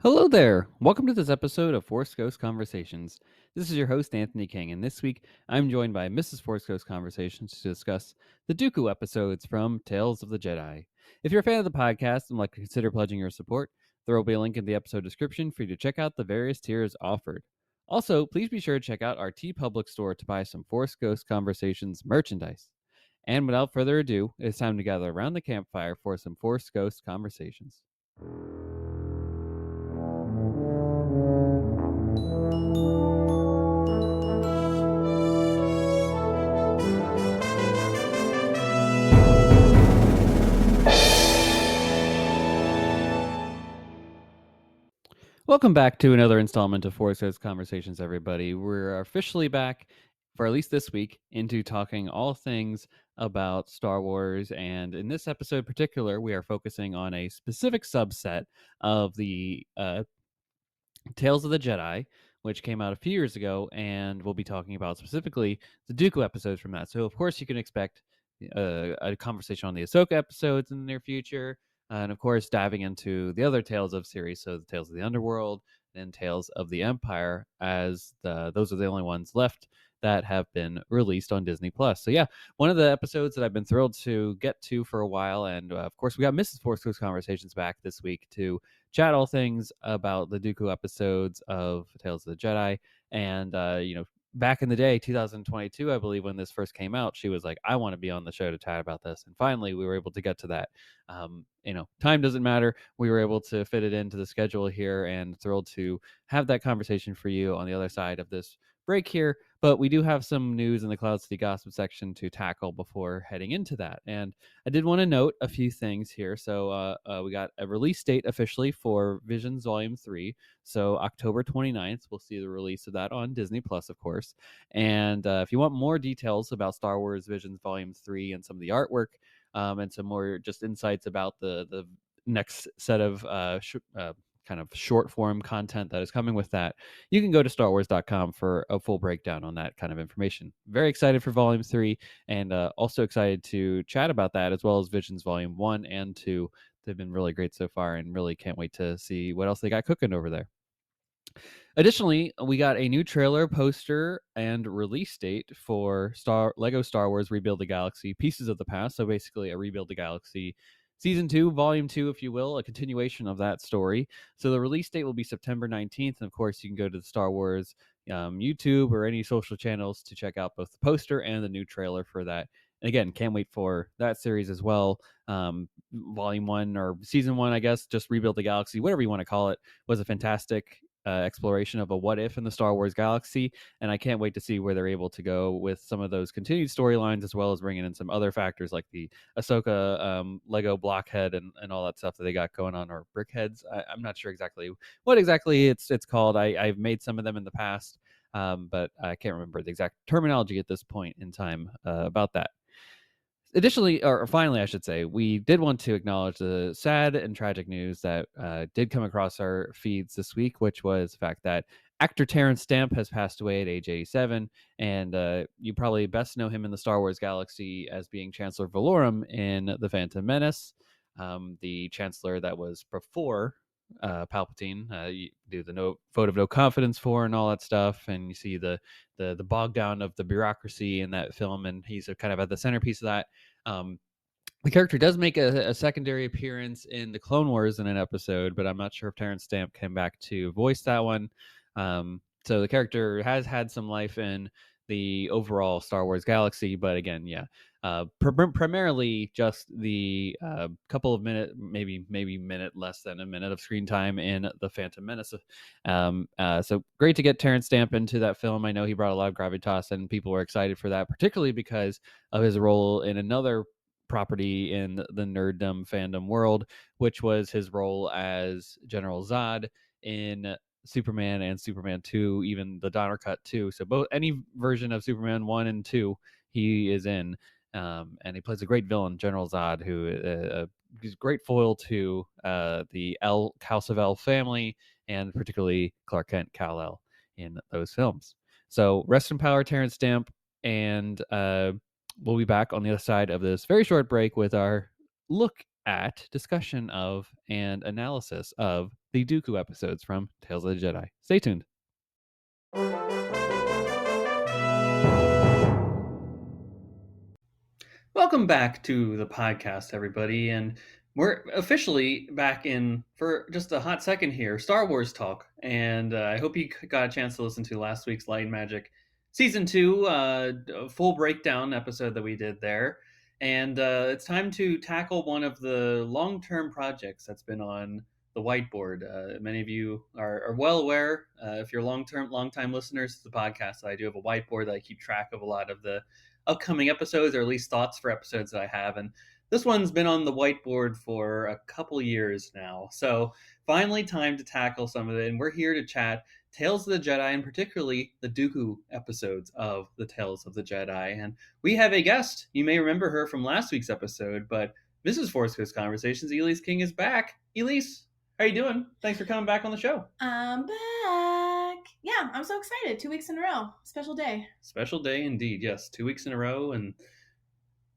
Hello there. Welcome to this episode of Force Ghost Conversations. This is your host, Anthony King, and this week I'm joined by Mrs. Force Ghost Conversations to discuss the Dooku episodes from Tales of the Jedi. If you're a fan of the podcast and would like to consider pledging your support, there will be a link in the episode description for you to check out the various tiers offered. Also, please be sure to check out our T Public store to buy some Force Ghost Conversations merchandise. And without further ado, it's time to gather around the campfire for some Force Ghost Conversations. Welcome back to another installment of Force Ghost Conversations, everybody. We're officially back, for at least this week, into talking all things about Star Wars. And in this episode in particular, we are focusing on a specific subset of the Tales of the Jedi, which came out a few years ago, and we'll be talking about specifically the Dooku episodes from that. So, of course, you can expect a conversation on the Ahsoka episodes in the near future, and of course, diving into the other Tales of series, so the Tales of the Underworld and Tales of the Empire, as those are the only ones left that have been released on Disney Plus. So, yeah, one of the episodes that I've been thrilled to get to for a while, and of course, we got Mrs. Force Ghost Conversations back this week to chat all things about the Dooku episodes of Tales of the Jedi. And, back in the day, 2022, I believe, when this first came out, she was like, I want to be on the show to chat about this. And finally, we were able to get to that. Time doesn't matter. We were able to fit it into the schedule here and thrilled to have that conversation for you on the other side of this break here. But we do have some news in the Cloud City Gossip section to tackle before heading into that. And I did want to note a few things here. So we got a release date officially for Visions Volume 3. So October 29th, we'll see the release of that on Disney Plus, of course. And if you want more details about Star Wars Visions Volume 3 and some of the artwork and some more just insights about the next set of kind of short form content that is coming with that, you can go to starwars.com for a full breakdown on that kind of information. Very excited for Volume 3 and also excited to chat about that as well as Visions Volume 1 and 2. They've been really great so far and really can't wait to see what else they got cooking over there. Additionally, we got a new trailer, poster, and release date for Lego Star Wars Rebuild the Galaxy Pieces of the Past. So basically a Rebuild the Galaxy Season 2, Volume 2, if you will, a continuation of that story. So the release date will be September 19th. And of course, you can go to the Star Wars YouTube or any social channels to check out both the poster and the new trailer for that. And again, can't wait for that series as well. Volume 1 or Season 1, I guess, just Rebuild the Galaxy, whatever you want to call it, was a fantastic exploration of a what if in the Star Wars galaxy, and I can't wait to see where they're able to go with some of those continued storylines, as well as bringing in some other factors like the Ahsoka Lego blockhead and all that stuff that they got going on, or brickheads. I'm not sure exactly what exactly it's called. I've made some of them in the past, but I can't remember the exact terminology at this point in time about that. Additionally, or finally, I should say, we did want to acknowledge the sad and tragic news that did come across our feeds this week, which was the fact that actor Terrence Stamp has passed away at age 87. And you probably best know him in the Star Wars galaxy as being Chancellor Valorum in The Phantom Menace, the Chancellor that was before Palpatine. You do the vote of no confidence for and all that stuff, and you see the bog down of the bureaucracy in that film, and he's kind of at the centerpiece of that. Um, the character does make a secondary appearance in the Clone Wars in an episode, but I'm not sure if Terrence Stamp came back to voice that one. So the character has had some life in the overall Star Wars galaxy, but again, yeah, primarily just the couple of minutes, maybe minute, less than a minute of screen time in The Phantom Menace. So great to get Terrence Stamp into that film. I know he brought a lot of gravitas, and people were excited for that, particularly because of his role in another property in the nerddom fandom world, which was his role as General Zod in Superman and Superman 2, even the Donner Cut 2. So both any version of Superman 1 and 2 he is in. And he plays a great villain, General Zod, who is a great foil to the House of El family, and particularly Clark Kent, Kal-El in those films. So rest in power, Terrence Stamp, and we'll be back on the other side of this very short break with our look at, discussion of, and analysis of the Dooku episodes from Tales of the Jedi. Stay tuned. Welcome back to the podcast, everybody, and we're officially back in for just a hot second here, Star Wars talk, and I hope you got a chance to listen to last week's Light and Magic Season 2 full breakdown episode that we did there, and it's time to tackle one of the long-term projects that's been on the whiteboard. Many of you are well aware, if you're long-time listeners to the podcast, that I do have a whiteboard that I keep track of a lot of the upcoming episodes, or at least thoughts for episodes that I have. And this one's been on the whiteboard for a couple years now. So finally time to tackle some of it. And we're here to chat Tales of the Jedi, and particularly the Dooku episodes of the Tales of the Jedi. And we have a guest. You may remember her from last week's episode, but Mrs. Force Ghost Conversations, Elise King, is back. Elise, how you doing? Thanks for coming back on the show. I'm back. Yeah, I'm so excited. 2 weeks in a row. Special day. Special day indeed. Yes, 2 weeks in a row. And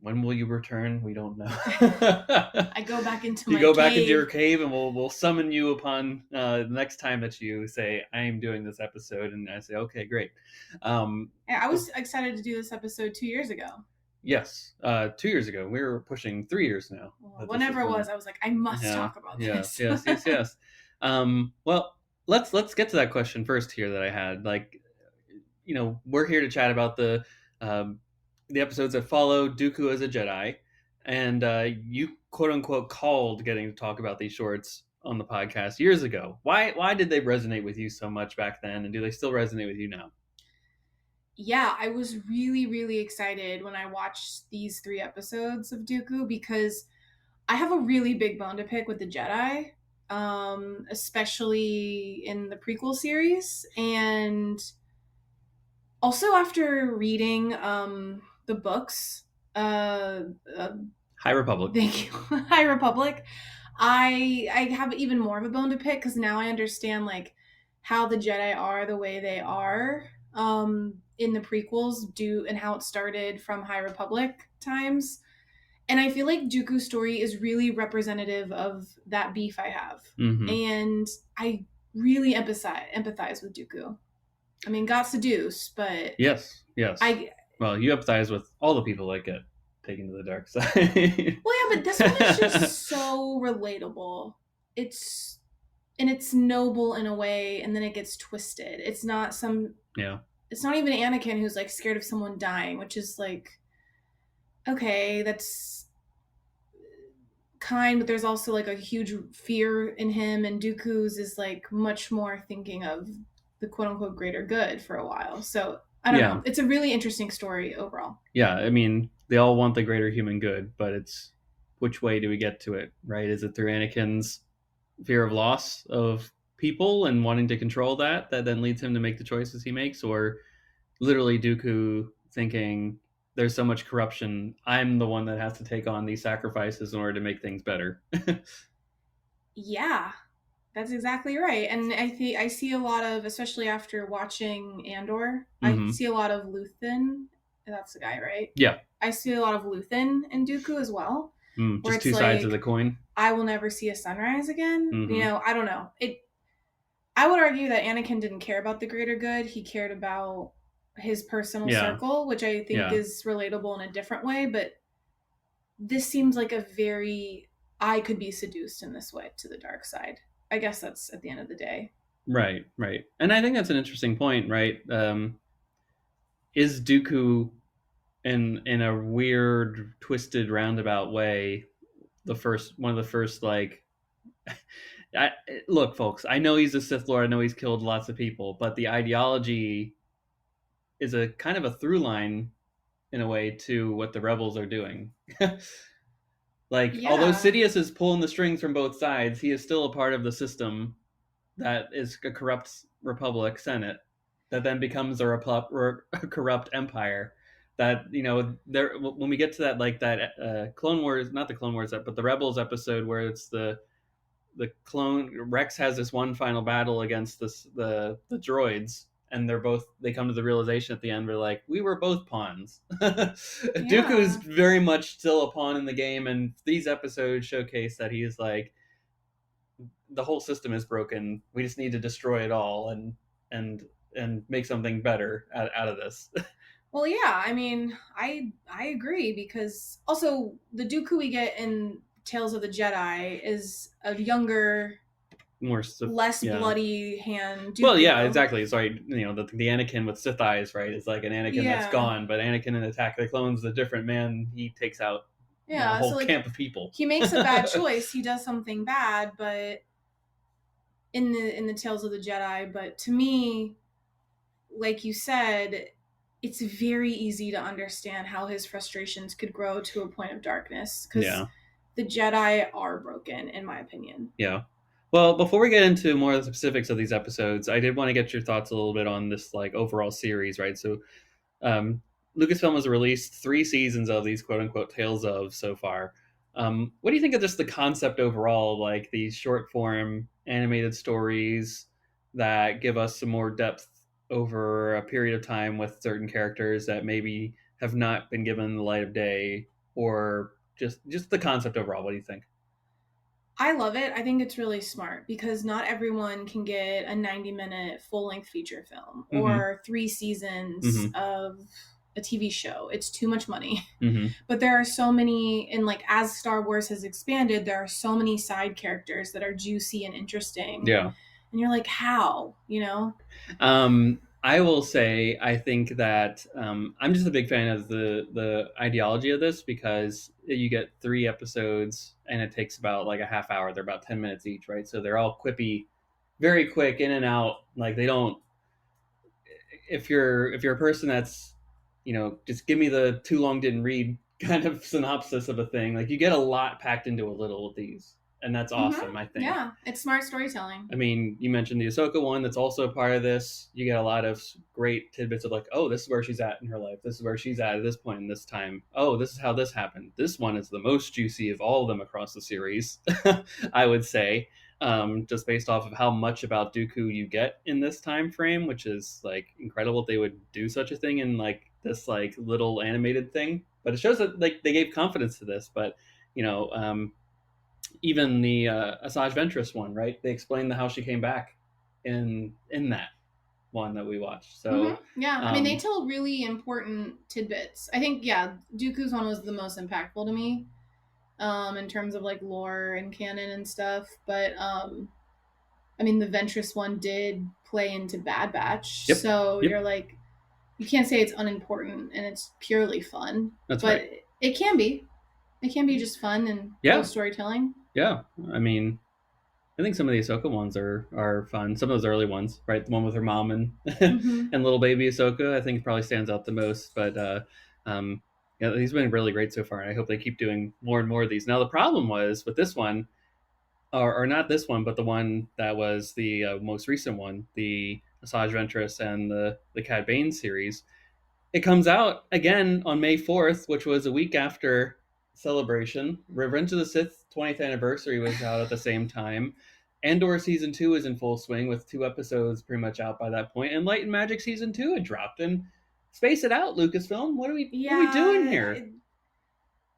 when will you return? We don't know. I go back into you go back into your cave, and we'll summon you upon the next time that you say, I am doing this episode, and I say, okay, great. I was excited to do this episode 2 years ago. Yes, 2 years ago. We were pushing 3 years now. Well, whenever it was, I was like, I must talk about this. Yes. Well, let's get to that question first here that I had. Like, we're here to chat about the episodes that follow Dooku as a Jedi, and you quote unquote called getting to talk about these shorts on the podcast years ago. Why did they resonate with you so much back then, and do they still resonate with you now? Yeah, I was really, really excited when I watched these 3 episodes of Dooku, because I have a really big bone to pick with the Jedi, especially in the prequel series, and also after reading the books, High Republic. Thank you, High Republic. I have even more of a bone to pick, because now I understand like how the Jedi are the way they are in the prequels, and how it started from High Republic times. And I feel like Dooku's story is really representative of that beef I have. Mm-hmm. And I really empathize with Dooku. I mean, got seduced, but yes. Well, you empathize with all the people that get taken to the dark side. Well, yeah, but this one is just so relatable. It's noble in a way, and then it gets twisted. It's not It's not even Anakin who's like scared of someone dying, which is like, okay, that's kind, but there's also like a huge fear in him, and Dooku's is like much more thinking of the quote unquote greater good for a while. So I don't know. It's a really interesting story overall. Yeah, I mean, they all want the greater human good, but it's which way do we get to it, right? Is it through Anakin's fear of loss of people and wanting to control that then leads him to make the choices he makes, or literally Dooku thinking there's so much corruption, I'm the one that has to take on these sacrifices in order to make things better? Yeah, that's exactly right. And I see a lot of, especially after watching Andor, I see a lot of Luthen. That's the guy, right? Yeah. I see a lot of Luthen and Dooku as well. Just two sides of the coin. I will never see a sunrise again. I don't know. I would argue that Anakin didn't care about the greater good. He cared about his personal circle, which I think is relatable in a different way. But this seems like I could be seduced in this way to the dark side. I guess that's at the end of the day. Right. And I think that's an interesting point, right? Is Dooku in a weird, twisted, roundabout way one of the first like look, folks, I know he's a Sith Lord, I know he's killed lots of people, but the ideology is a kind of a through line in a way to what the rebels are doing. Although Sidious is pulling the strings from both sides, he is still a part of the system that is a corrupt Republic Senate that then becomes a corrupt empire. That, there, when we get to that Clone Wars, not the Clone Wars, but the Rebels episode where it's the clone Rex has this one final battle against the droids, and they come to the realization at the end, we're like, we were both pawns. Dooku is very much still a pawn in the game, and these episodes showcase that he is like, the whole system is broken. We just need to destroy it all and make something better out of this. Well, yeah, I mean, I agree, because also the Dooku we get in Tales of the Jedi is a younger, less bloody hand Dooku. Well, yeah, exactly. Sorry, the Anakin with Sith eyes, right? Is like an Anakin that's gone, but Anakin in Attack of the Clones is a different man. He takes out a whole camp of people. He makes a bad choice. He does something bad, but in the Tales of the Jedi. But to me, like you said, it's very easy to understand how his frustrations could grow to a point of darkness, because the Jedi are broken, in my opinion. Yeah. Well, before we get into more of the specifics of these episodes, I did want to get your thoughts a little bit on this like overall series, right? So Lucasfilm has released 3 seasons of these quote unquote Tales of so far. What do you think of just the concept overall, like these short form animated stories that give us some more depth over a period of time with certain characters that maybe have not been given the light of day, or just the concept overall? What do you think? I love it. I think it's really smart, because not everyone can get a 90-minute full-length feature film or 3 seasons of a TV show. It's too much money. But there are so many, and like as Star Wars has expanded, there are so many side characters that are juicy and interesting. Yeah. And you're like, how? I will say, I think that I'm just a big fan of the ideology of this, because you get 3 episodes and it takes about like a half hour. They're about 10 minutes each, right? So they're all quippy, very quick, in and out. Like they don't. If you're a person that's, just give me the too long didn't read kind of synopsis of a thing, like you get a lot packed into a little with these. And that's awesome, I think. Yeah, it's smart storytelling. I mean, you mentioned the Ahsoka one that's also a part of this. You get a lot of great tidbits of like, oh, this is where she's at in her life. This is where she's at this point in this time. Oh, this is how this happened. This one is the most juicy of all of them across the series, I would say, just based off of how much about Dooku you get in this time frame, which is like incredible they would do such a thing in like this like little animated thing. But it shows that like they gave confidence to this. But even the Asajj Ventress one, right? They explained how she came back in that one that we watched. So yeah, I mean, they tell really important tidbits. I think Dooku's one was the most impactful to me, in terms of like lore and canon and stuff. But I mean, the Ventress one did play into Bad Batch, so you're like, you can't say it's unimportant and it's purely fun. That's but right. It can be. It can be just fun and cool storytelling. Yeah, I mean, I think some of the Ahsoka ones are fun. Some of those early ones, right? The one with her mom and and little baby Ahsoka, I think probably stands out the most. But these have been really great so far, and I hope they keep doing more and more of these. Now, the problem was with this one, or not this one, but the one that was the most recent one, the Asajj Ventress and the Cad Bane series. It comes out again on May 4th, which was a week after Celebration. Revenge of the Sith 20th anniversary was out at the same time. Andor season 2 is in full swing with 2 episodes pretty much out by that point. And Light and Magic season 2 had dropped. And space it out, Lucasfilm. What are we doing here?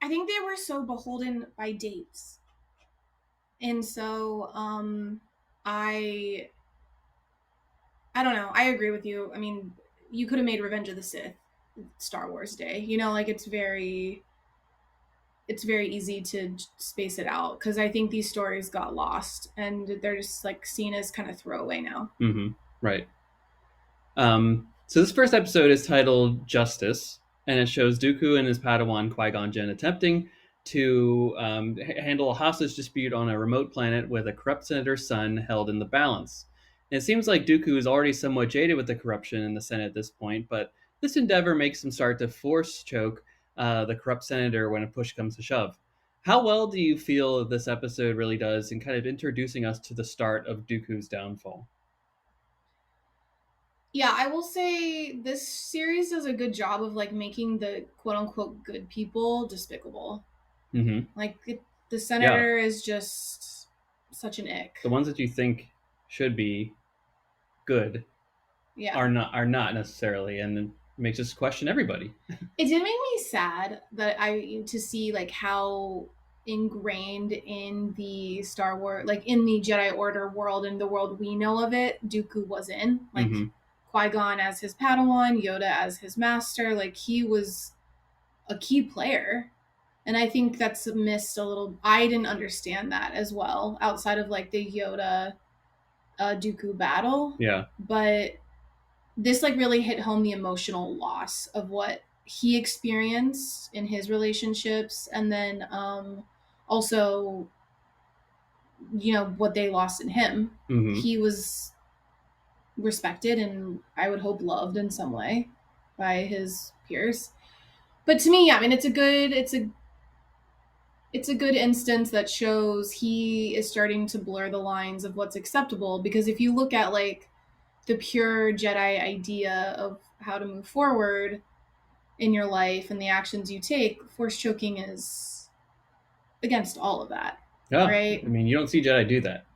I think they were so beholden by dates. And so I don't know. I agree with you. I mean, you could have made Revenge of the Sith Star Wars Day. Like it's very easy to space it out, because I think these stories got lost and they're just like seen as kind of throwaway now. Right. So this first episode is titled Justice, and it shows Dooku and his Padawan Qui-Gon Jinn attempting to handle a hostage dispute on a remote planet with a corrupt senator's son held in the balance. And it seems like Dooku is already somewhat jaded with the corruption in the Senate at this point, but this endeavor makes him start to force choke the corrupt senator when a push comes to shove. How well do you feel this episode really does in kind of introducing us to the start of Dooku's downfall? Yeah, I will say this series does a good job of like making the quote unquote good people despicable. Like the senator is just such an ick. The ones that you think should be good are not necessarily, and it makes us question everybody. It did make me sad that to see like how ingrained in the Star Wars, like in the Jedi Order world and the world we know of it, Dooku was in. Like Qui-Gon as his Padawan, Yoda as his master. Like he was a key player. And I think that's missed a little. I didn't understand that as well outside of like the Yoda Dooku battle. Yeah. But this like really hit home the emotional loss of what he experienced in his relationships, and then also, you know, what they lost in him. He was respected and I would hope loved in some way by his peers. But to me, yeah, I mean, it's a good instance that shows he is starting to blur the lines of what's acceptable, because if you look at like the pure Jedi idea of how to move forward in your life and the actions you take, force choking is against all of that. Yeah, right? I mean, you don't see Jedi do that.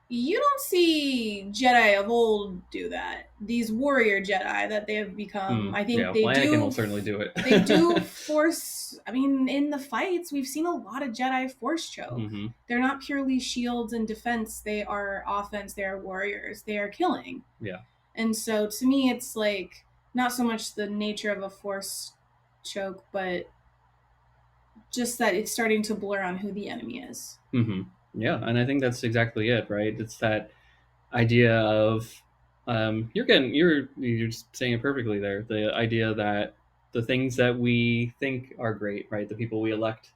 You don't see Jedi of old do that. These warrior Jedi that they have become, I think they Anakin do. will certainly do it. They do force. I mean, in the fights, we've seen a lot of Jedi force choke. They're not purely shields and defense. They are offense. They are warriors. They are killing. Yeah. And so, to me, it's like not so much the nature of a force choke, but just that it's starting to blur on who the enemy is. Yeah, and I think that's exactly it, right? It's that idea of you're just saying it perfectly there. The idea that the things that we think are great, right? The people we elect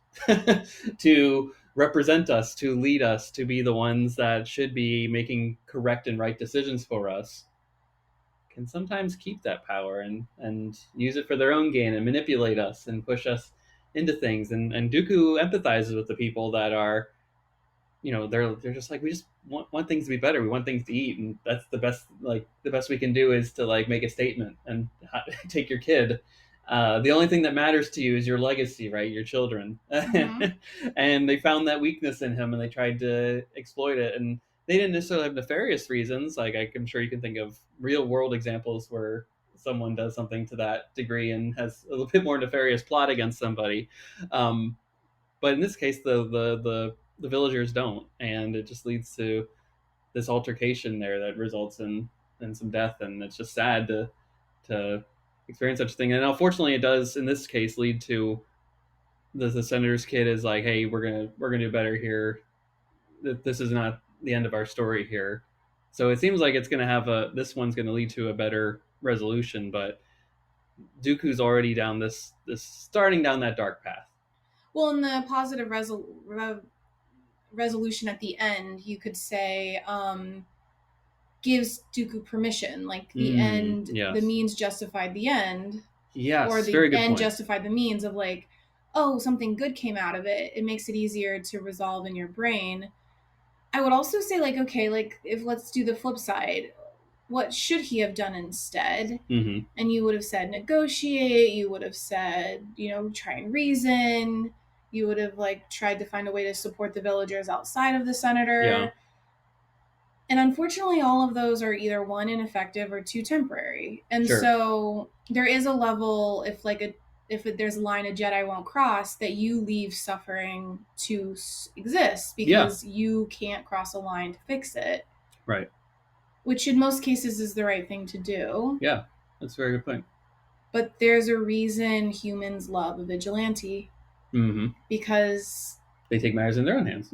to represent us, to lead us, to be the ones that should be making correct and right decisions for us, can sometimes keep that power and use it for their own gain and manipulate us and push us into things. And Dooku empathizes with the people that are, you know, they're just like, we just want things to be better. We want things to eat, and that's the best we can do is to like make a statement and take your kid. The only thing that matters to you is your legacy, right? Your children. And they found that weakness in him and they tried to exploit it. And they didn't necessarily have nefarious reasons. Like I'm sure you can think of real world examples where someone does something to that degree and has a little bit more nefarious plot against somebody. But in this case, the villagers don't, and it just leads to this altercation there that results in some death, and it's just sad to experience such a thing. And unfortunately, it does in this case lead to the senator's kid is like, hey, we're gonna do better here. This is not the end of our story here. So it seems like it's gonna have this one's gonna lead to a better resolution, but Dooku's already down this starting down that dark path. Well, in the positive resolution at the end, you could say gives Dooku permission, like the end, yes. The means justified the end. Yes, or the very good end point. Justified the means of like, oh, something good came out of it. It makes it easier to resolve in your brain. I would also say like, okay, like if let's do the flip side. What should he have done instead? And you would have said negotiate. You would have said, you know, try and reason. You would have like tried to find a way to support the villagers outside of the senator. Yeah. And unfortunately, all of those are either one, ineffective, or two, temporary. And sure. So there is a level, if there's a line a Jedi won't cross, that you leave suffering to exist because you can't cross a line to fix it. Right. Which in most cases is the right thing to do. Yeah, that's a very good point. But there's a reason humans love a vigilante. Because they take matters in their own hands.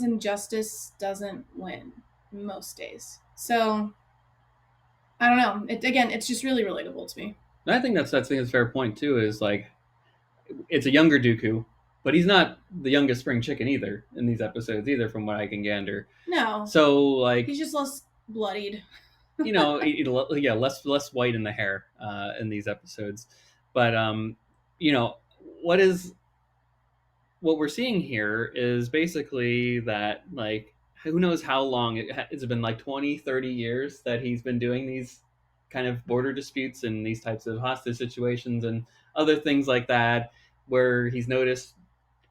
And justice doesn't win most days. So, I don't know. It's just really relatable to me. And I think that's a fair point, too, is like, it's a younger Dooku, but he's not the youngest spring chicken either in these episodes either, from what I can gander. No. So, like... he's just less bloodied. You know, less white in the hair in these episodes. But, you know, what we're seeing here is basically that, like, who knows how long it's been, like 20, 30 years that he's been doing these kind of border disputes and these types of hostage situations and other things like that, where he's noticed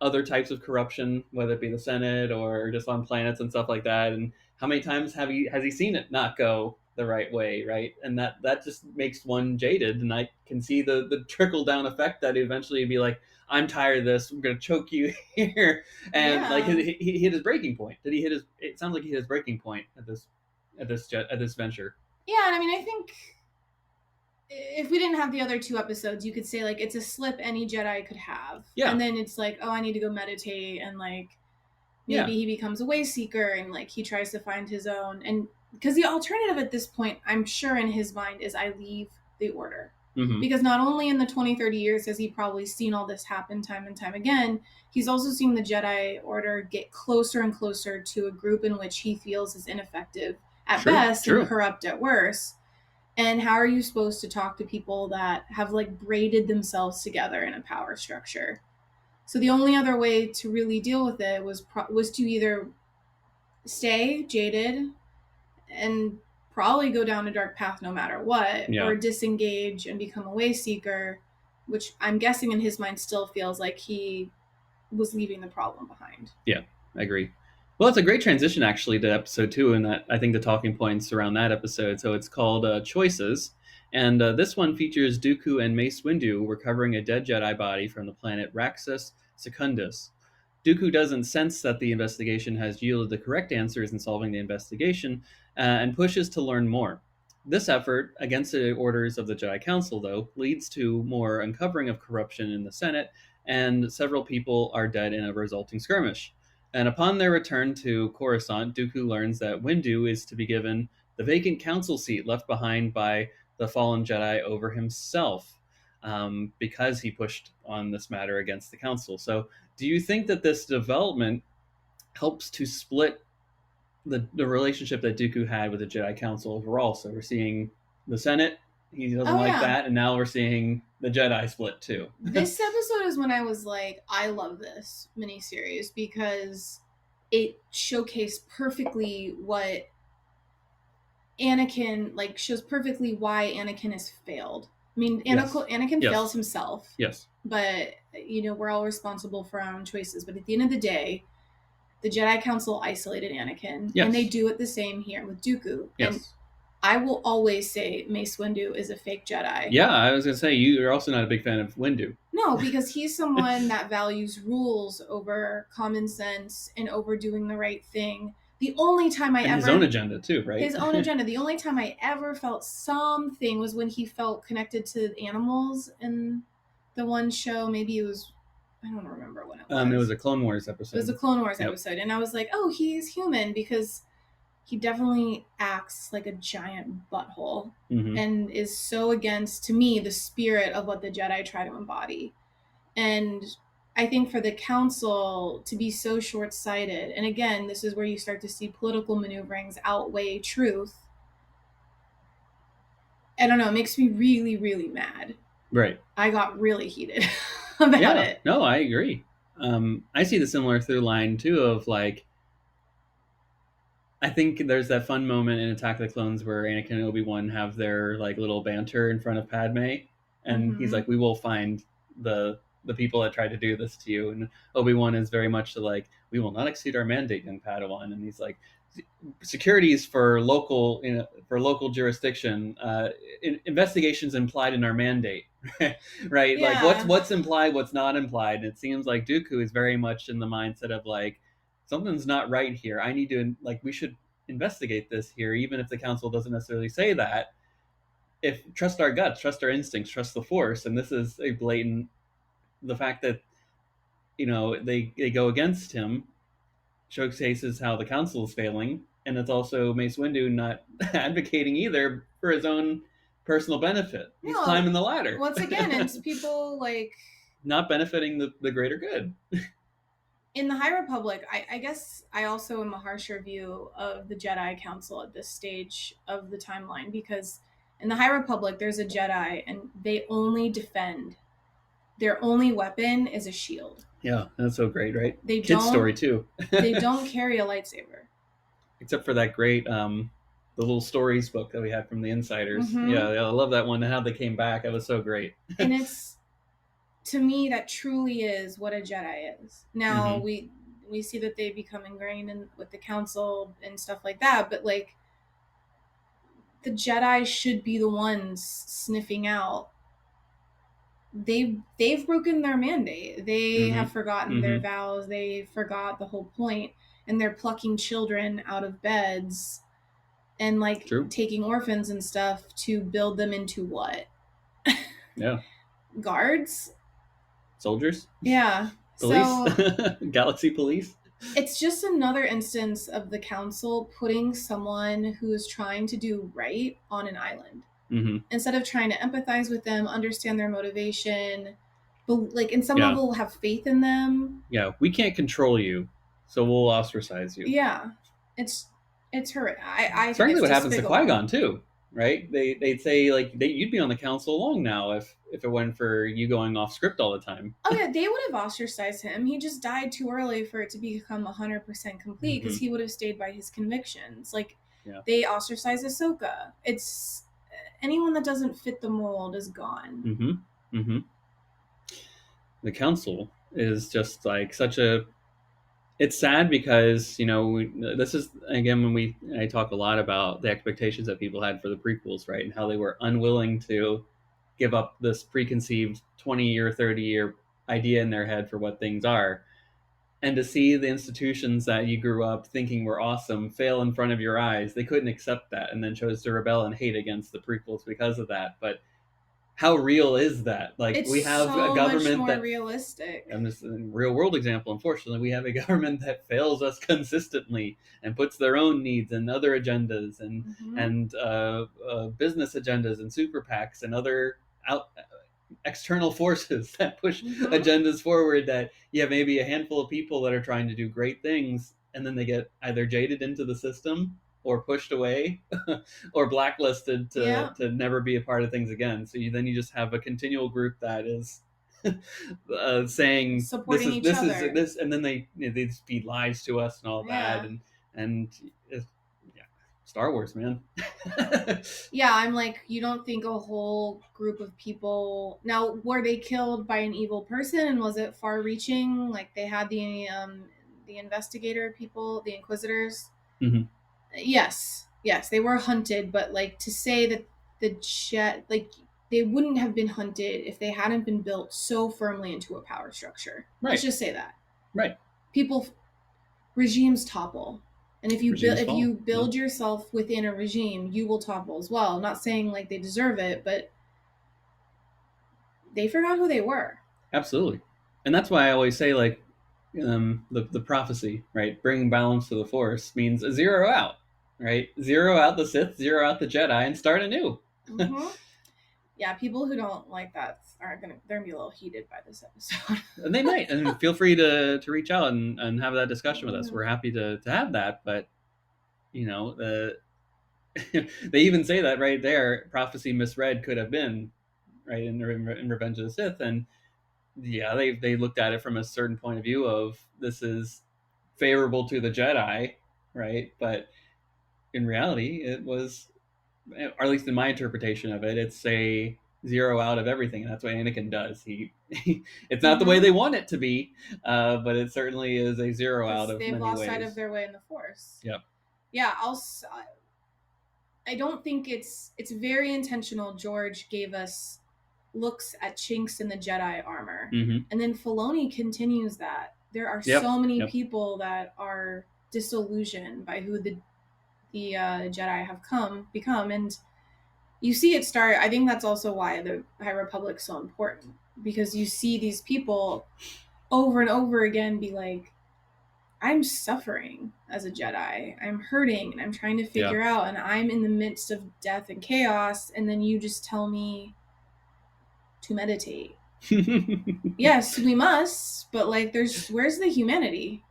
other types of corruption, whether it be the Senate or just on planets and stuff like that. And how many times has he seen it not go the right way, right? And that just makes one jaded, and I can see the trickle down effect that eventually be like, I'm tired of this, I'm gonna choke you here. And like he hit his breaking point. Did he hit his, it sounds like he hit his breaking point at this venture. Yeah, and I mean, I think if we didn't have the other 2 episodes, you could say like it's a slip any Jedi could have. Yeah. And then it's like, oh, I need to go meditate, and like maybe he becomes a way seeker, and like he tries to find his own. And because the alternative at this point, I'm sure in his mind, is I leave the Order. Mm-hmm. Because not only in the 20-30 years has he probably seen all this happen time and time again, he's also seen the Jedi Order get closer and closer to a group in which he feels is ineffective at best and corrupt at worst. And how are you supposed to talk to people that have like braided themselves together in a power structure? So the only other way to really deal with it was to either stay jaded and probably go down a dark path no matter what, or disengage and become a way seeker, which I'm guessing in his mind still feels like he was leaving the problem behind. Yeah, I agree. Well, it's a great transition actually to episode 2, and that I think the talking points around that episode. So it's called Choices, and this one features Dooku and Mace Windu recovering a dead Jedi body from the planet Raxus Secundus. Dooku doesn't sense that the investigation has yielded the correct answers in solving the investigation, and pushes to learn more. This effort, against the orders of the Jedi Council, though, leads to more uncovering of corruption in the Senate, and several people are dead in a resulting skirmish. And upon their return to Coruscant, Dooku learns that Windu is to be given the vacant council seat left behind by the fallen Jedi over himself, because he pushed on this matter against the council. So do you think that this development helps to split the relationship that Dooku had with the Jedi Council overall? So we're seeing the Senate, he doesn't like that, and now we're seeing the Jedi split too. This episode is when I was like, I love this miniseries because it showcased perfectly what Anakin, like, shows perfectly why Anakin has failed. I mean, Anakin fails himself. Yes. But, you know, we're all responsible for our own choices. But at the end of the day, the Jedi Council isolated Anakin. Yes. And they do it the same here with Dooku. Yes. And I will always say Mace Windu is a fake Jedi. Yeah, I was going to say, you're also not a big fan of Windu. No, because he's someone that values rules over common sense and over doing the right thing. The only time his own agenda too, right? His own agenda. The only time I ever felt something was when he felt connected to animals in the one show. Maybe it was, I don't remember when it was. It was a Clone Wars episode. It was a Clone Wars episode. And I was like, oh, he's human, because he definitely acts like a giant butthole, mm-hmm. and is so against, to me, the spirit of what the Jedi try to embody. And I think for the council to be so short-sighted, and again, this is where you start to see political maneuverings outweigh truth. I don't know, it makes me really, really mad. Right. I got really heated about it. No, I agree. I see the similar through line too of like, I think there's that fun moment in Attack of the Clones where Anakin and Obi-Wan have their like little banter in front of Padme, and mm-hmm. he's like, we will find the people that tried to do this to you. And Obi-Wan is very much like, we will not exceed our mandate, young Padawan. And he's like, securities for local jurisdiction, investigations implied in our mandate, right? Yeah. Like what's implied, what's not implied. And it seems like Dooku is very much in the mindset of like, something's not right here. I need to, like, we should investigate this here, even if the council doesn't necessarily say that. If trust our guts, trust our instincts, trust the Force. And this is a blatant, the fact that, you know, they go against him showcases how the council is failing. And it's also Mace Windu not advocating either for his own personal benefit. He's climbing the ladder. Once again, it's people like not benefiting the greater good. In the High Republic, I guess I also am a harsher view of the Jedi Council at this stage of the timeline, because in the High Republic, there's a Jedi and they only defend. Their only weapon is a shield. Yeah, that's so great, right? Kid's story too. They don't carry a lightsaber. Except for that great, the little stories book that we had from the Insiders. Mm-hmm. Yeah, I love that one and how they came back. That was so great. And it's, to me, that truly is what a Jedi is. Now, mm-hmm. we see that they become ingrained with the council and stuff like that, but like, the Jedi should be the ones sniffing out. They've broken their mandate. They have forgotten their vows. They forgot the whole point, and they're plucking children out of beds and like taking orphans and stuff to build them into what? Yeah. Guards? Soldiers? Yeah. Police? So, Galaxy police? It's just another instance of the council putting someone who is trying to do right on an island. Instead of trying to empathize with them, understand their motivation, but like in some level have faith in them. Yeah, we can't control you, so we'll ostracize you. Yeah. It's her. I certainly what happens to Qui-Gon too, right? They'd say like you'd be on the council long now if it wasn't for you going off script all the time. Oh yeah, they would have ostracized him. He just died too early for it to become 100% complete because he would have stayed by his convictions. Like they ostracized Ahsoka. It's anyone that doesn't fit the mold is gone. The council is just like such a. It's sad because this is again when I talk a lot about the expectations that people had for the prequels, right, and how they were unwilling to give up this preconceived 20-year, 30-year idea in their head for what things are, and to see the institutions that you grew up thinking were awesome fail in front of your eyes. They couldn't accept that, and then chose to rebel and hate against the prequels because of that. But how real is that? Like it's we have so a government much more that realistic. I'm just a real world example. Unfortunately, we have a government that fails us consistently and puts their own needs and other agendas and business agendas and super PACs and other external forces that push agendas forward. That you have maybe a handful of people that are trying to do great things, and then they get either jaded into the system or pushed away or blacklisted to never be a part of things again. So you just have a continual group that is saying supporting each other. And then they feed lies to us and all that. And Star Wars, man. Yeah, I'm like, you don't think a whole group of people now were they killed by an evil person, and was it far reaching? Like they had the investigator people, the Inquisitors. Yes, they were hunted, but like to say that the jet, like they wouldn't have been hunted if they hadn't been built so firmly into a power structure. Right. Let's just say that. Right. Regimes topple, and if you build yourself within a regime, you will topple as well. I'm not saying like they deserve it, but they forgot who they were. Absolutely, and that's why I always say like the prophecy, right? Bringing balance to the Force means zero out. Right? Zero out the Sith, zero out the Jedi, and start anew. Yeah, people who don't like that they're gonna be a little heated by this episode. And they might, and feel free to reach out and have that discussion with us. We're happy to have that, but they even say that right there, prophecy misread could have been right in Revenge of the Sith, and they looked at it from a certain point of view of this is favorable to the Jedi, right? But in reality, it was, or at least in my interpretation of it, it's a zero out of everything. And that's what Anakin does. It's not the way they want it to be, but it certainly is a zero out of many ways. They've lost sight of their way in the Force. Yep. Yeah, I don't think it's very intentional. George gave us looks at chinks in the Jedi armor, and then Filoni continues that. There are so many people that are disillusioned by who the Jedi have become, and you see it start. I think that's also why the High Republic's so important, because you see these people over and over again be like, I'm suffering as a Jedi, I'm hurting, and I'm trying to figure out, and I'm in the midst of death and chaos, and then you just tell me to meditate. Yes, we must, but like where's the humanity?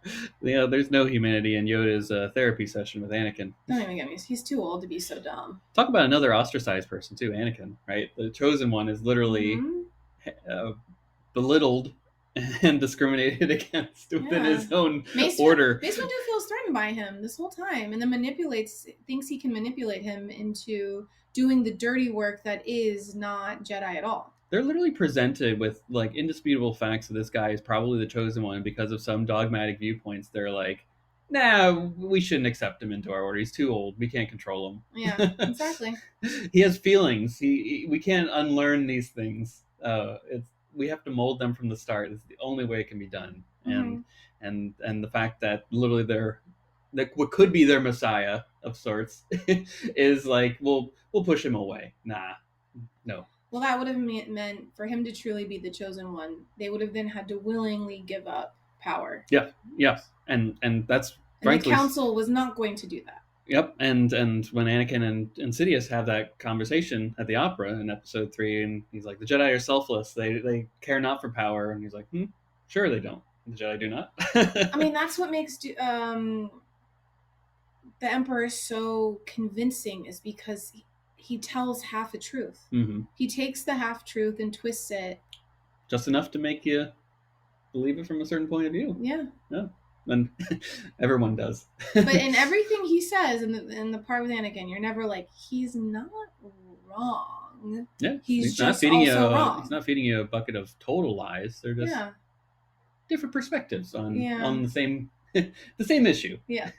There's no humanity in Yoda's therapy session with Anakin. Don't even get me. He's too old to be so dumb. Talk about another ostracized person too, Anakin, right? The chosen one is literally belittled and discriminated against within his own order. Mace Windu feels threatened by him this whole time, and then thinks he can manipulate him into doing the dirty work that is not Jedi at all. They're literally presented with like indisputable facts that this guy is probably the chosen one, and because of some dogmatic viewpoints, they're like, nah, we shouldn't accept him into our order. He's too old. We can't control him. Yeah, exactly. He has feelings. We can't unlearn these things. We have to mold them from the start. It's the only way it can be done. Mm-hmm. And the fact that literally what could be their messiah of sorts is like, we'll push him away. Nah, no. Well, that would have meant for him to truly be the chosen one, they would have then had to willingly give up power. Yeah, and that's frankly, the council was not going to do that. Yep, and when Anakin and Sidious have that conversation at the opera in Episode 3, and he's like, the Jedi are selfless; they care not for power, and he's like, sure they don't. The Jedi do not. I mean, that's what makes the Emperor so convincing, is because he tells half a truth. Mm-hmm. He takes the half truth and twists it just enough to make you believe it from a certain point of view. Yeah. And everyone does. But in everything he says in the part with Anakin, you're never like, he's not wrong. Yeah, he's just not feeding wrong. He's not feeding you a bucket of total lies. They're just different perspectives on the same the same issue. Yeah.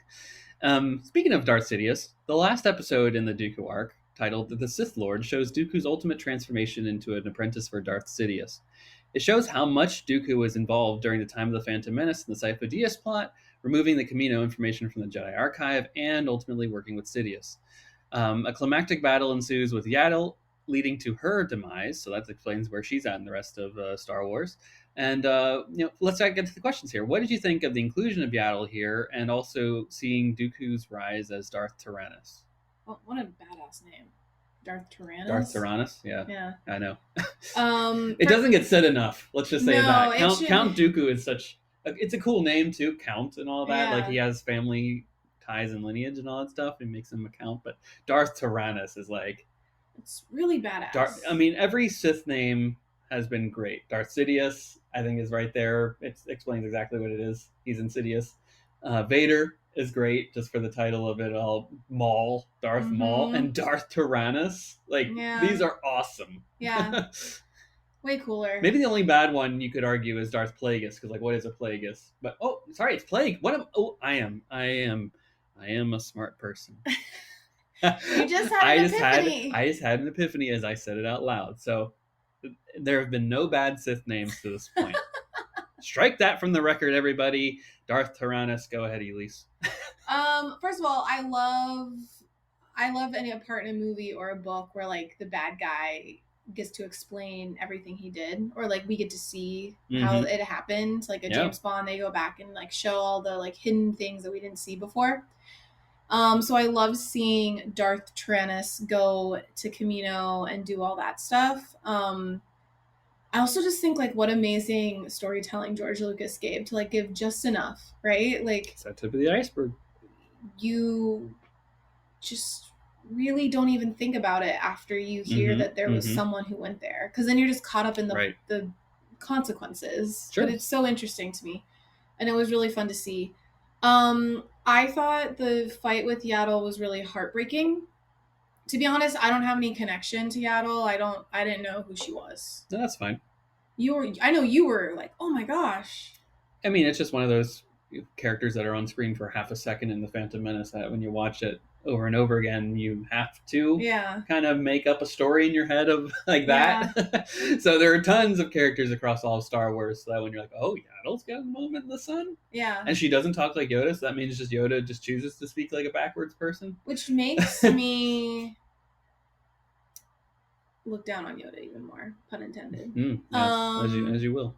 Speaking of Darth Sidious, the last episode in the Dooku arc, titled The Sith Lord, shows Dooku's ultimate transformation into an apprentice for Darth Sidious. It shows how much Dooku was involved during the time of the Phantom Menace and the Sifo Dyas plot, removing the Kamino information from the Jedi Archive, and ultimately working with Sidious. A climactic battle ensues with Yaddle, leading to her demise, so that explains where she's at in the rest of Star Wars. And let's get to the questions here. What did you think of the inclusion of Yaddle here, and also seeing Dooku's rise as Darth Tyrannus? Oh, what a badass name. Darth Tyrannus? Darth Tyrannus, yeah. I know. It doesn't get said enough. Let's just say that. Count Dooku is it's a cool name too, Count and all that. Yeah. Like, he has family ties and lineage and all that stuff, and makes him a count. But Darth Tyrannus is like... it's really badass. Every Sith name has been great. Darth Sidious, I think, is right there. It explains exactly what it is. He's Insidious. Vader is great, just for the title of it all. Maul, Darth Maul, and Darth Tyrannus. These are awesome. Yeah. Way cooler. Maybe the only bad one you could argue is Darth Plagueis, because what is a Plagueis? But it's Plague. I am a smart person. You just had an epiphany. I just had an epiphany as I said it out loud. So there have been no bad Sith names to this point. Strike that from the record, everybody. Darth Tyrannus, go ahead, Elise. First of all, I love any part in a movie or a book where the bad guy gets to explain everything he did, or we get to see how it happened. James Bond, they go back and show all the hidden things that we didn't see before. So I love seeing Darth Tyrannus go to Kamino and do all that stuff. I also just think what amazing storytelling George Lucas gave to give just enough, right? It's that tip of the iceberg. You just really don't even think about it after you hear that there was someone who went there, because then you're just caught up in the consequences. Sure. But it's so interesting to me, and it was really fun to see. I thought the fight with Yaddle was really heartbreaking. To be honest, I don't have any connection to Yaddle. I didn't know who she was. No, that's fine. I know you were oh my gosh. I mean, it's just one of those characters that are on screen for half a second in The Phantom Menace that when you watch it over and over again, you have to kind of make up a story in your head of that. Yeah. So there are tons of characters across all of Star Wars, so that when you're oh, Yaddle's got a moment in the sun. Yeah. And she doesn't talk like Yoda, so that means just Yoda just chooses to speak like a backwards person. Which makes me look down on Yoda even more, pun intended. Yes, as you will.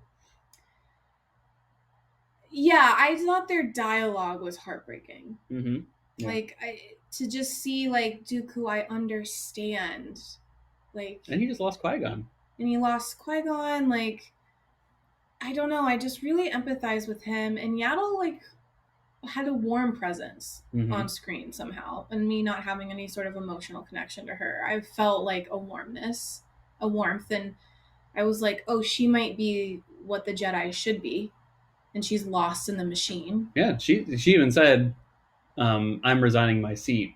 Yeah, I thought their dialogue was heartbreaking. Mm-hmm. Yeah. To just see Dooku, I understand. And he just lost Qui-Gon. I don't know. I just really empathize with him, and Yaddle had a warm presence on screen somehow, and me not having any sort of emotional connection to her, I felt a warmth, and I was oh, she might be what the Jedi should be, and she's lost in the machine. Yeah, she even said, I'm resigning my seat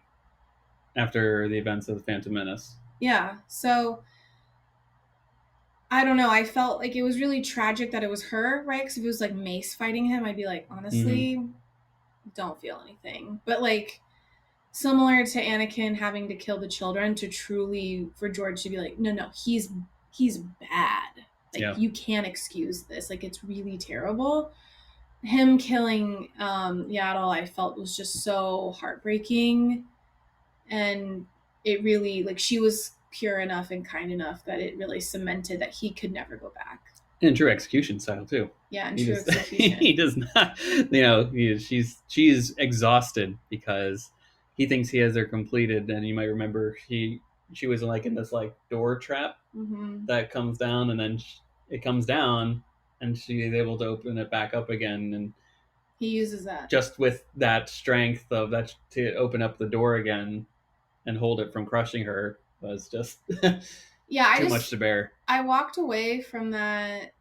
after the events of the Phantom Menace. Yeah, so I don't know. I felt it was really tragic that it was her, right? Because if it was Mace fighting him, I'd be honestly, don't feel anything. But like similar to Anakin having to kill the children for George to be like, no, he's bad. Like you can't excuse this. Like it's really terrible. Him killing Yaddle, I felt was just so heartbreaking, and it really, like, she was pure enough and kind enough that it really cemented that he could never go back. In true execution style too. Yeah, in true execution. He does not. She's exhausted because he thinks he has her completed, and you might remember she was like in this like door trap that comes down, and then it comes down, and she is able to open it back up again, and he uses that just with that strength of that to open up the door again and hold it from crushing her was just too much to bear. I walked away from that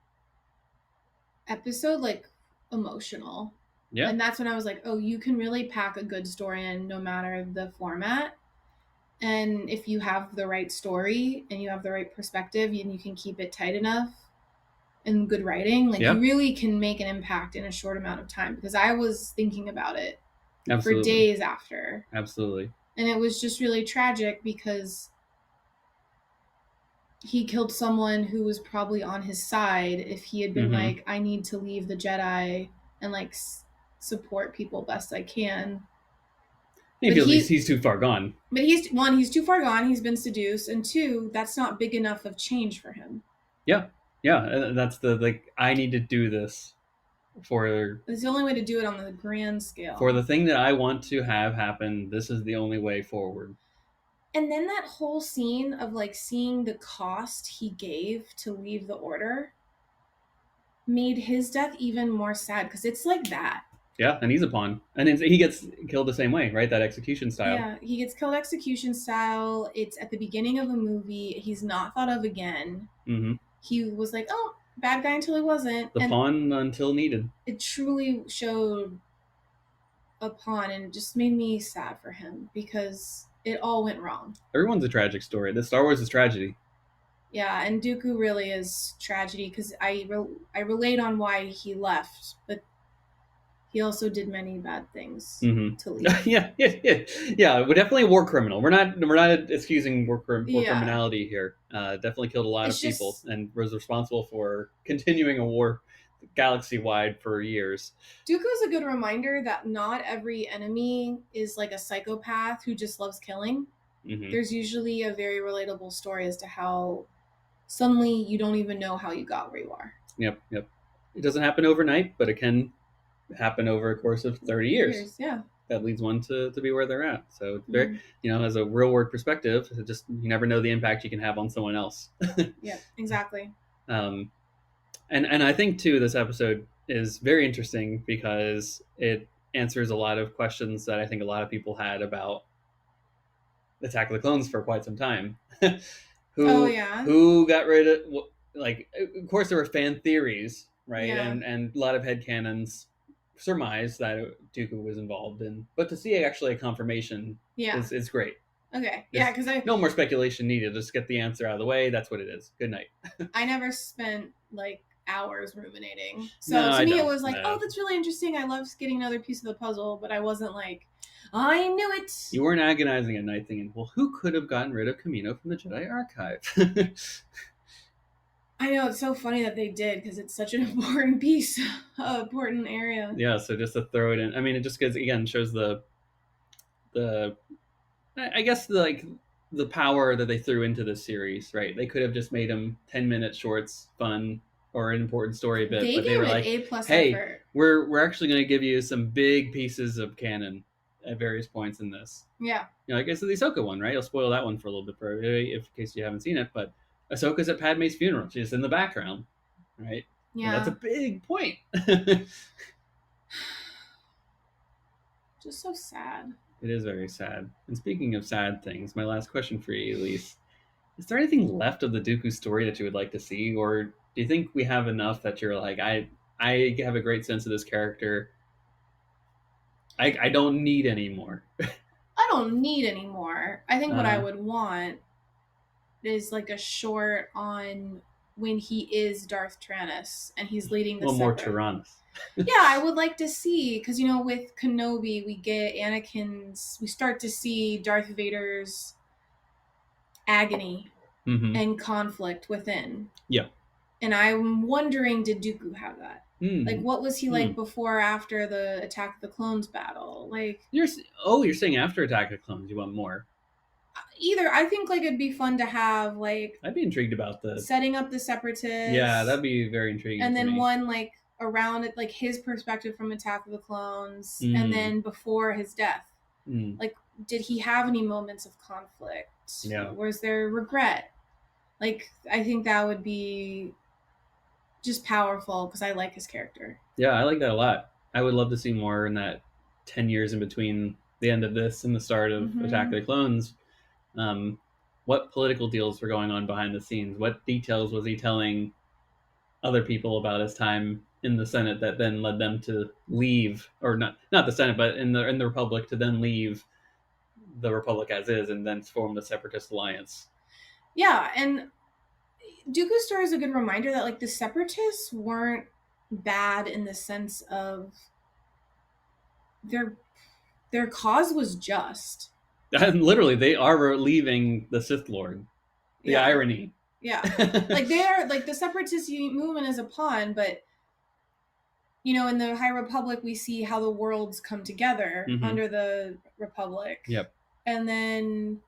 episode like emotional. Yeah. And that's when I was like, oh, you can really pack a good story in no matter the format. And if you have the right story and you have the right perspective and you can keep it tight enough and good writing, like you really can make an impact in a short amount of time, because I was thinking about it for days after. Absolutely. And it was just really tragic because he killed someone who was probably on his side if he had been like, I need to leave the Jedi and like support people best I can. Maybe at least he's too far gone. But he's too far gone. He's been seduced. And two, that's not big enough of change for him. Yeah. Yeah. That's the, like, I need to do this for... It's the only way to do it on the grand scale. For the thing that I want to have happen, this is the only way forward. And then that whole scene of like seeing the cost he gave to leave the order made his death even more sad, because it's like that. Yeah, and he's a pawn. And he gets killed the same way, right? That execution style. Yeah, he gets killed execution style. It's at the beginning of a movie. He's not thought of again. He was like, oh, bad guy until he wasn't. The pawn until needed. It truly showed a pawn, and it just made me sad for him because it all went wrong. Everyone's a tragic story. The Star Wars is tragedy. Yeah, and Dooku really is tragedy, because I relate on why he left, but he also did many bad things to leave. Yeah. We're definitely a war criminal. We're not excusing war criminality here. Definitely killed a lot of people and was responsible for continuing a war galaxy-wide for years. Dooku is a good reminder that not every enemy is like a psychopath who just loves killing. There's usually a very relatable story as to how suddenly you don't even know how you got where you are. Yep. It doesn't happen overnight, but it can happen over a course of 30 years. Yeah. That leads one to be where they're at. So it's very, as a real world perspective, just you never know the impact you can have on someone else. Yeah, exactly. And I think too, this episode is very interesting because it answers a lot of questions that I think a lot of people had about Attack of the Clones for quite some time. Who got rid of, like, of course there were fan theories, right? Yeah. And a lot of headcanons surmise that Dooku was involved in, but to see actually a confirmation is great. Okay. Yeah, because no more speculation needed. Just get the answer out of the way. That's what it is. Good night. I never spent like hours ruminating. So to me it was like, oh, that's really interesting. I love getting another piece of the puzzle, but I wasn't like, I knew it. You weren't agonizing at night thinking, well, who could have gotten rid of Kamino from the Jedi Archive? I know, it's so funny that they did, because it's such an important piece, important area. Yeah, so just to throw it in. I mean, it just shows the I guess the power that they threw into this series, right? They could have just made them 10-minute shorts, fun, or an important story bit, but they were like, hey, effort. We're actually going to give you some big pieces of canon at various points in this. Yeah. I guess the Ahsoka one, right? I'll spoil that one for a little bit for everybody, in case you haven't seen it, but Ahsoka's at Padme's funeral. She's in the background, right? Yeah. And that's a big point. Just so sad. It is very sad. And speaking of sad things, my last question for you, Elise. Is there anything left of the Dooku story that you would like to see? Or do you think we have enough that you're like, I have a great sense of this character. I don't need any more. I don't need any more. I think what I would want is like a short on when he is Darth Tyrannus and he's leading the more Tyrannus. Yeah, I would like to see, because with Kenobi we start to see Darth Vader's agony and conflict within. Yeah. And I'm wondering, did Dooku have that? Like, what was he like before or after the Attack of the Clones battle? Like, you're saying after Attack of the Clones, you want more? Either. I think like it'd be fun to have like. I'd be intrigued about the setting up the Separatists. Yeah, that'd be very intriguing. And then one like around it, like his perspective from Attack of the Clones, and then before his death. Like, did he have any moments of conflict? Yeah. Was there regret? Like, I think that would be just powerful because I like his character. Yeah, I like that a lot. I would love to see more in that 10 years in between the end of this and the start of Attack of the Clones. What political deals were going on behind the scenes? What details was he telling other people about his time in the Senate that then led them to leave, or not the Senate, but in the Republic, to then leave the Republic as is and then form the Separatist Alliance? Yeah, and Dooku's story is a good reminder that like the Separatists weren't bad in the sense of their cause was just. And literally, they are leaving the Sith Lord. The irony. Yeah, like they are like the Separatist movement is a pawn, but in the High Republic we see how the worlds come together under the Republic. Yep. And then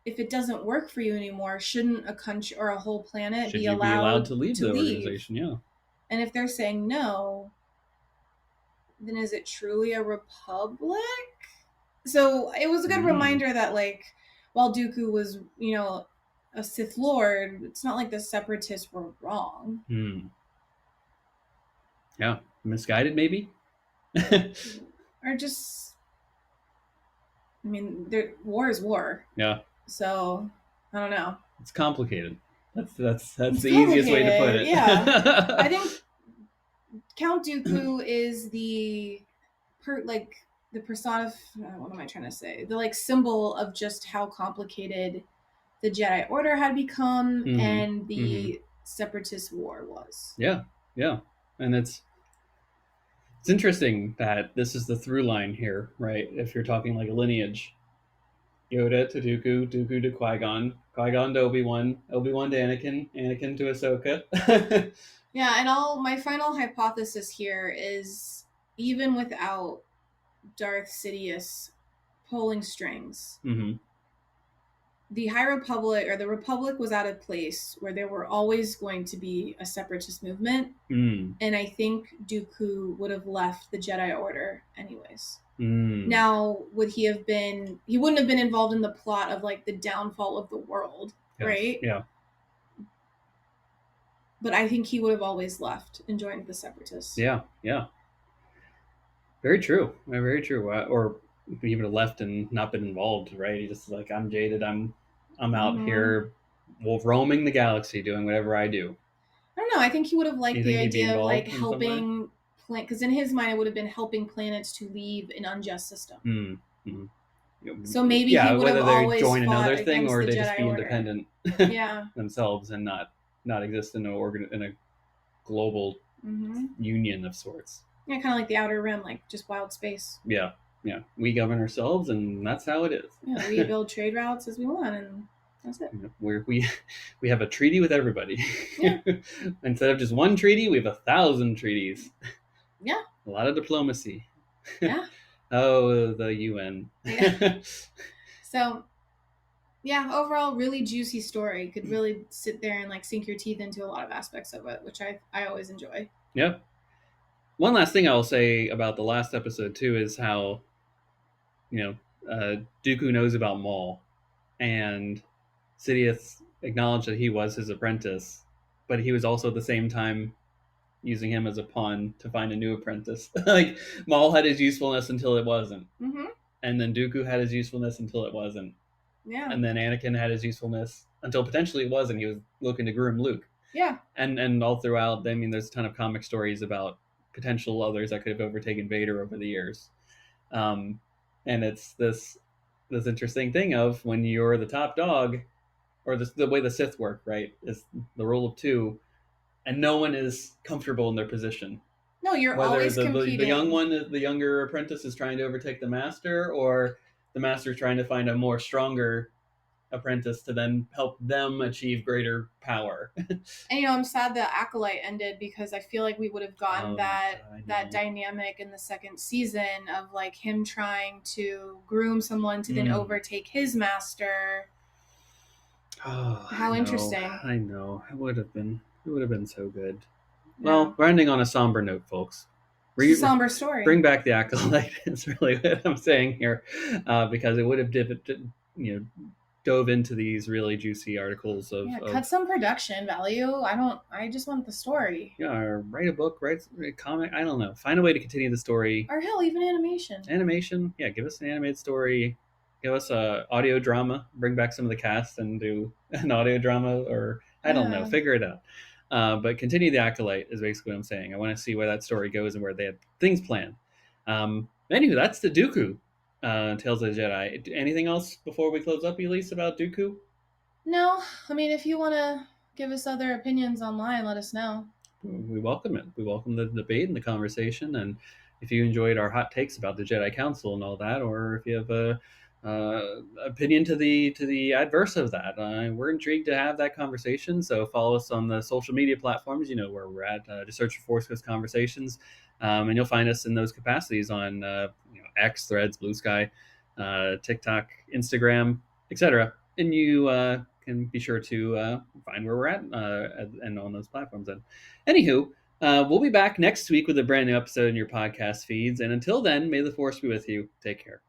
if it doesn't work for you anymore, shouldn't a country or a whole planet be allowed to leave the organization? Yeah. And if they're saying no, then is it truly a republic? So it was a good reminder that like while Dooku was, a Sith Lord, it's not like the Separatists were wrong. Yeah. Misguided, maybe? Or just, I mean, war is war. Yeah. So, I don't know. It's complicated. That's the easiest way to put it. Yeah. I think Count Dooku is the persona. What am I trying to say? The like symbol of just how complicated the Jedi Order had become and the Separatist War was. Yeah, and it's interesting that this is the through line here, right? If you're talking like a lineage, Yoda to Dooku, Dooku to Qui-Gon, Qui-Gon to Obi-Wan, Obi-Wan to Anakin, Anakin to Ahsoka. Yeah, and my final hypothesis here is even without Darth Sidious pulling strings, the High Republic or the Republic was at a place where there were always going to be a separatist movement, and I think Dooku would have left the Jedi Order anyways. Now, would he have been? He wouldn't have been involved in the plot of like the downfall of the world, right? Yeah. But I think he would have always left and joined the Separatists. Yeah. Very true. Very true. Or he would have left and not been involved, right? He just like, I'm jaded. I'm out here, roaming the galaxy, doing whatever I do. I don't know. I think he would have liked the idea of like helping, because in his mind it would have been helping planets to leave an unjust system. So maybe he would have always join another thing, or they just be independent, themselves, and not exist in a global union of sorts. Yeah, kind of like the Outer Rim, like just wild space. Yeah. We govern ourselves, and that's how it is. Yeah, we build trade routes as we want, and that's it. We have a treaty with everybody. Yeah. Instead of just one treaty, we have 1,000 treaties. Yeah. A lot of diplomacy. Yeah. Oh, the UN. Yeah. So, yeah, overall, really juicy story. Could really sit there and like sink your teeth into a lot of aspects of it, which I always enjoy. Yeah. One last thing I'll say about the last episode too is how, Dooku knows about Maul, and Sidious acknowledged that he was his apprentice, but he was also at the same time using him as a pawn to find a new apprentice. Like Maul had his usefulness until it wasn't, and then Dooku had his usefulness until it wasn't. Yeah. And then Anakin had his usefulness until potentially it was, and he was looking to groom Luke. Yeah. And all throughout, I mean, there's a ton of comic stories about potential others that could have overtaken Vader over the years. And it's this interesting thing of when you're the top dog, or the way the Sith work, right, is the rule of two, and no one is comfortable in their position. No, you're whether always competing. The young one, the younger apprentice, is trying to overtake the master, or the master is trying to find a more stronger apprentice to then help them achieve greater power. And I'm sad that Acolyte ended, because I feel like we would have gotten that dynamic in the second season of like him trying to groom someone to then overtake his master. Oh, how interesting! I know. It would have been so good. Yeah. Well, we're ending on a somber note, folks. It's a somber story. Bring back the Acolyte. Is really what I'm saying here, because it would have dove into these really juicy articles of cut some production value. I just want the story. Yeah, or write a book, write a comic. I don't know. Find a way to continue the story. Or hell, even animation. Yeah, give us an animated story. Give us a audio drama. Bring back some of the cast and do an audio drama, or I don't know. Figure it out. But continue the Acolyte is basically what I'm saying. I want to see where that story goes and where they have things planned. Anyway, that's the Dooku Tales of the Jedi. Anything else before we close up, Elise, about Dooku? No. I mean, if you want to give us other opinions online, let us know. We welcome it. We welcome the debate and the conversation. And if you enjoyed our hot takes about the Jedi Council and all that, or if you have a opinion to the adverse of that, we're intrigued to have that conversation. So follow us on the social media platforms. You know where we're at. Just search for Force Ghost Conversations, and you'll find us in those capacities on X, Threads, Blue Sky, TikTok, Instagram, etc. And you can be sure to find where we're at and on those platforms. And anywho, we'll be back next week with a brand new episode in your podcast feeds. And until then, may the Force be with you. Take care.